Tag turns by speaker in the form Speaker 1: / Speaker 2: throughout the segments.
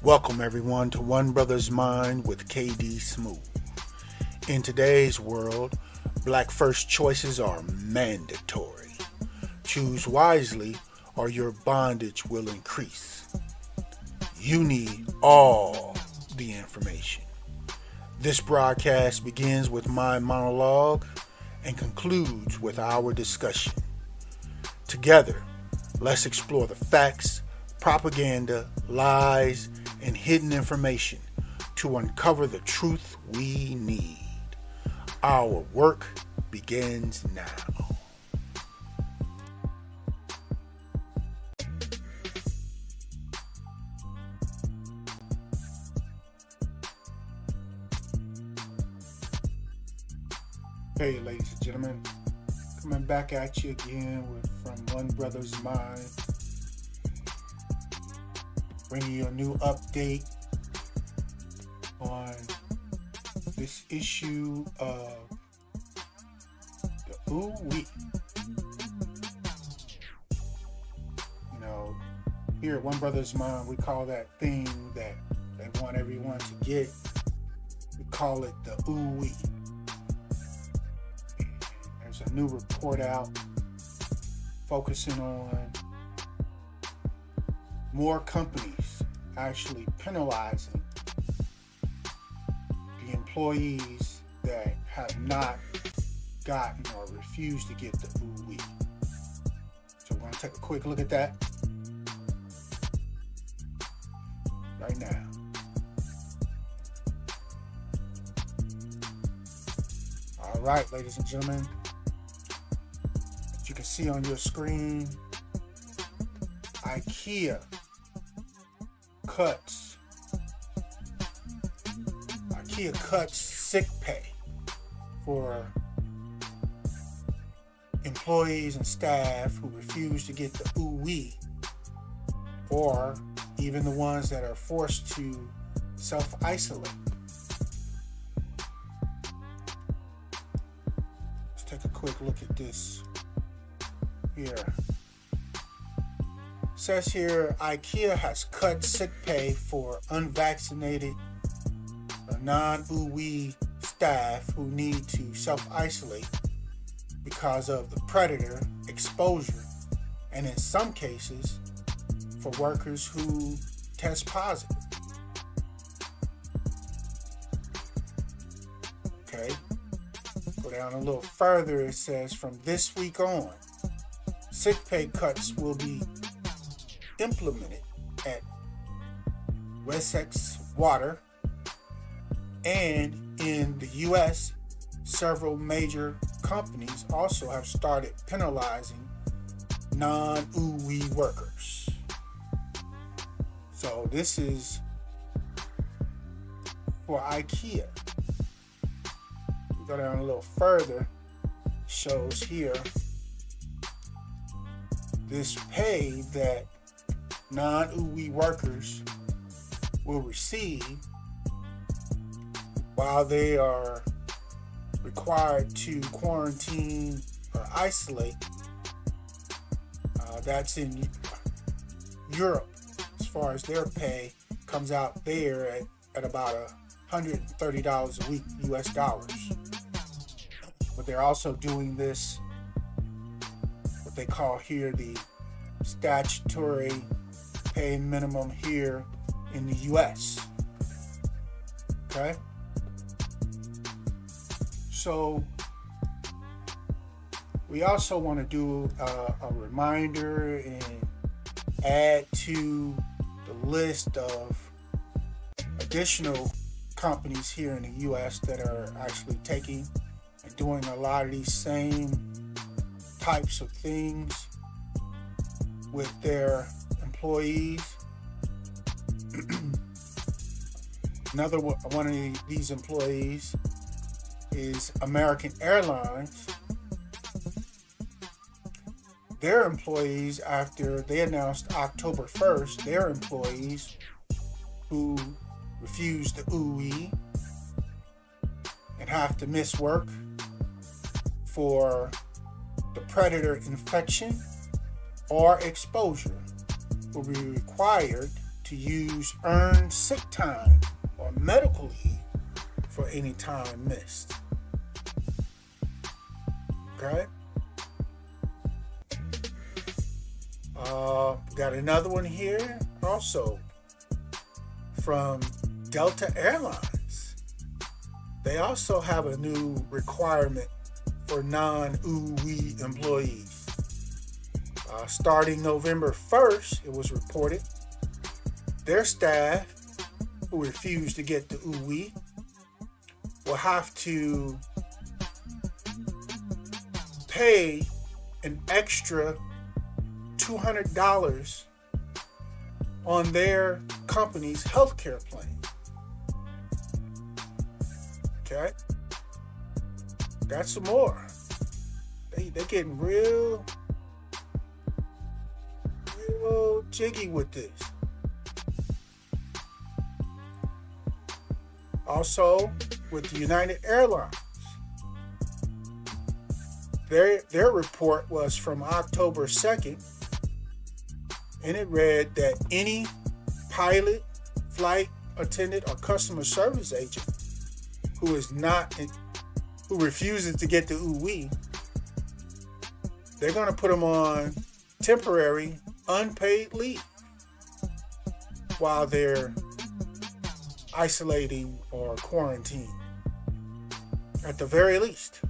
Speaker 1: Welcome everyone to One Brothas Mind with KD Smooth. In today's world, black first choices are mandatory. Choose wisely or your bondage will increase. You need all the information. This broadcast begins with my monologue and concludes with our discussion. Together, let's explore the facts, propaganda, lies, and hidden information to uncover the truth we need. Our work begins now. Hey, ladies and gentlemen, coming back at you again from One Brothas Mind, bringing you a new update on this issue of the ooh-wee. You know, here at One Brothas Mind, we call that thing that they want everyone to get, we call it the ooh-wee. There's a new report out focusing on more companies actually penalizing the employees that have not gotten or refused to get the ooh-wee. So we're going to take a quick look at that right now. All right, ladies and gentlemen, as you can see on your screen, IKEA cuts sick pay for employees and staff who refuse to get the ooh-wee, or even the ones that are forced to self-isolate. Let's take a quick look at this here. Says here, IKEA has cut sick pay for unvaccinated or non-ooh-wee staff who need to self-isolate because of the predator exposure, and in some cases, for workers who test positive. Okay, go down a little further. It says from this week on, sick pay cuts will be implemented at Wessex Water, and in the U.S., several major companies also have started penalizing non-ooh-wee workers. So this is for IKEA. We go down a little further, shows here this pay that non-ooh-wee workers will receive while they are required to quarantine or isolate. That's in Europe. As far as their pay comes out there at about $130 a week, US dollars. But they're also doing this, what they call here the statutory pay minimum here in the U.S. Okay? So we also want to do a reminder and add to the list of additional companies here in the U.S. that are actually taking and doing a lot of these same types of things with their employees. Another one of these employees is American Airlines. Their employees, after they announced October 1st, their employees who refused the ooh-wee and have to miss work for the predator infection or exposure will be required to use earned sick time or medical leave for any time missed. Okay? Got another one here also from Delta Airlines. They also have a new requirement for non-UWE employees. Starting November 1st, it was reported, their staff who refuse to get the UWE will have to pay an extra $200 on their company's healthcare plan. Okay? Got some more. They're getting real jiggy with this. Also, with United Airlines, their report was from October 2nd, and it read that any pilot, flight attendant, or customer service agent who refuses to get the UWE, they're going to put them on temporary unpaid leave while they're isolating or quarantining, at the very least.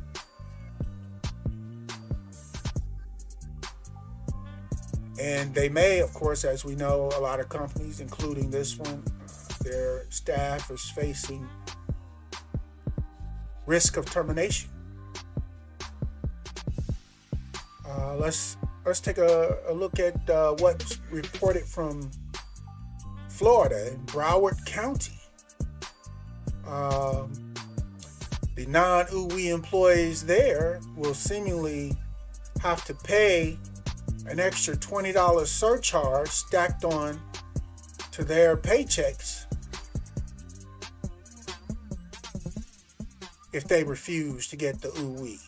Speaker 1: And they may, of course, as we know, a lot of companies, including this one, their staff is facing risk of termination. Let's take a look at what's reported from Florida in Broward County. The non-UWE employees there will seemingly have to pay an extra $20 surcharge stacked on to their paychecks if they refuse to get the UWE.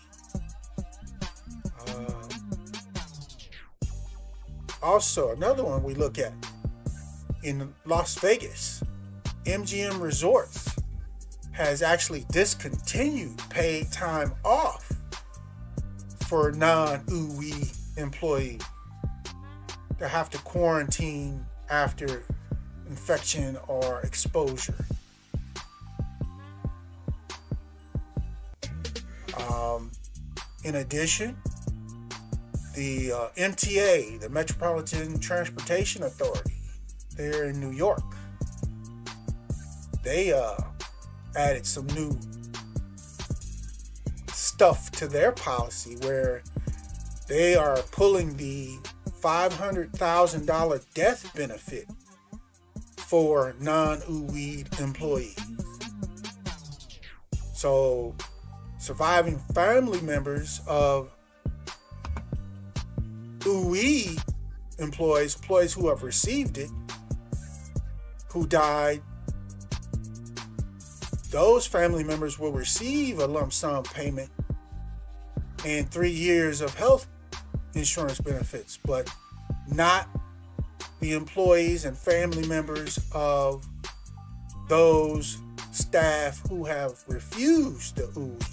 Speaker 1: Also, another one we look at in Las Vegas, MGM Resorts has actually discontinued paid time off for non-UWE employees that have to quarantine after infection or exposure. In addition, the MTA, the Metropolitan Transportation Authority, there in New York, they added some new stuff to their policy where they are pulling the $500,000 death benefit for non-UWE employees. So surviving family members of UWE employees who have received it, who died, those family members will receive a lump sum payment and 3 years of health insurance benefits, but not the employees and family members of those staff who have refused the UWE.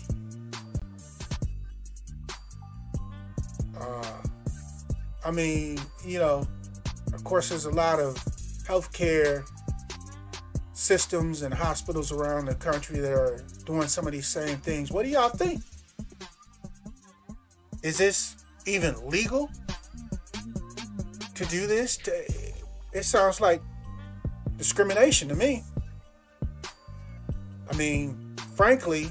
Speaker 1: Of course, there's a lot of healthcare systems and hospitals around the country that are doing some of these same things. What do y'all think? Is this even legal to do this? It sounds like discrimination to me. I mean, frankly,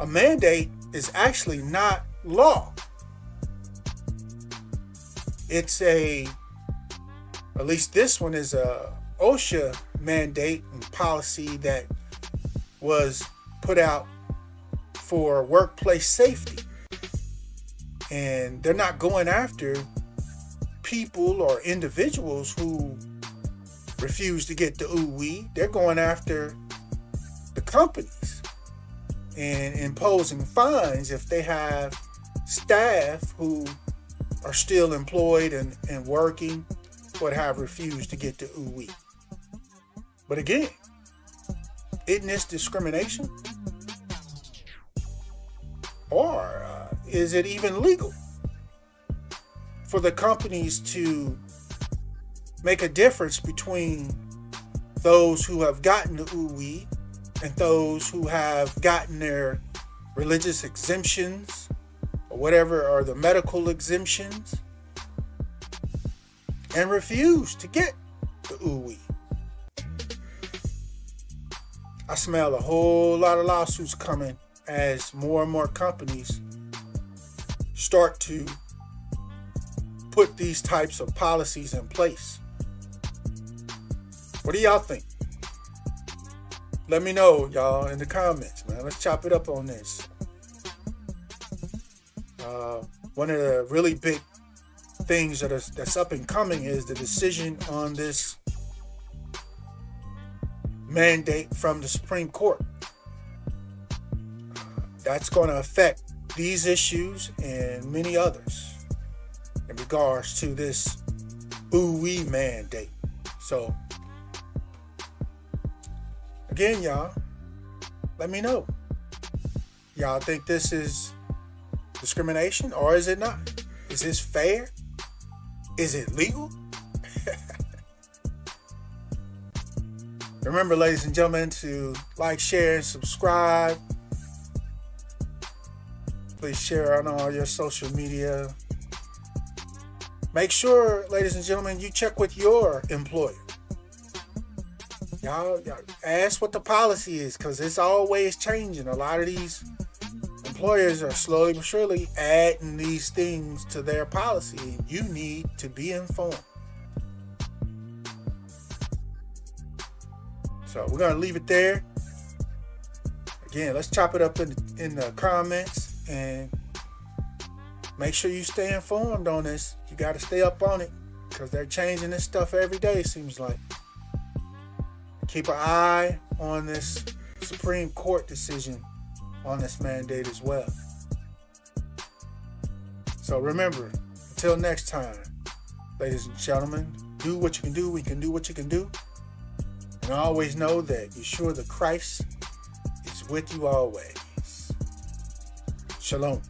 Speaker 1: a mandate is actually not law. It's at least this one is a OSHA mandate and policy that was put out for workplace safety. And they're not going after people or individuals who refuse to get the UWE. They're going after the companies and imposing fines if they have staff who are still employed and working but have refused to get the ooh-wee. But again, isn't this discrimination? Or is it even legal for the companies to make a difference between those who have gotten the ooh-wee and those who have gotten their religious exemptions or whatever, or the medical exemptions, and refuse to get the ooh-wee? I smell a whole lot of lawsuits coming as more and more companies start to put these types of policies in place. What do y'all think? Let me know, y'all, in the comments, man. Let's chop it up on this. One of the really big things that's up and coming is the decision on this mandate from the Supreme Court. That's going to affect these issues and many others in regards to this ooh-wee mandate. So, again, y'all, let me know. Y'all think this is discrimination, or is it not? Is this fair? Is it legal? Remember, ladies and gentlemen, to like, share, and subscribe. Please share on all your social media. Make sure, ladies and gentlemen, you check with your employer. Y'all ask what the policy is, because it's always changing. A lot of these employers are slowly but surely adding these things to their policy. You need to be informed. So we're going to leave it there. Again, let's chop it up in the comments, and make sure you stay informed on this. You got to stay up on it, because they're changing this stuff every day, it seems like. Keep an eye on this Supreme Court decision on this mandate as well. So remember, until next time, ladies and gentlemen, do what you can do. We can do what you can do. And always know that Yeshua the Christ is with you always. Shalom.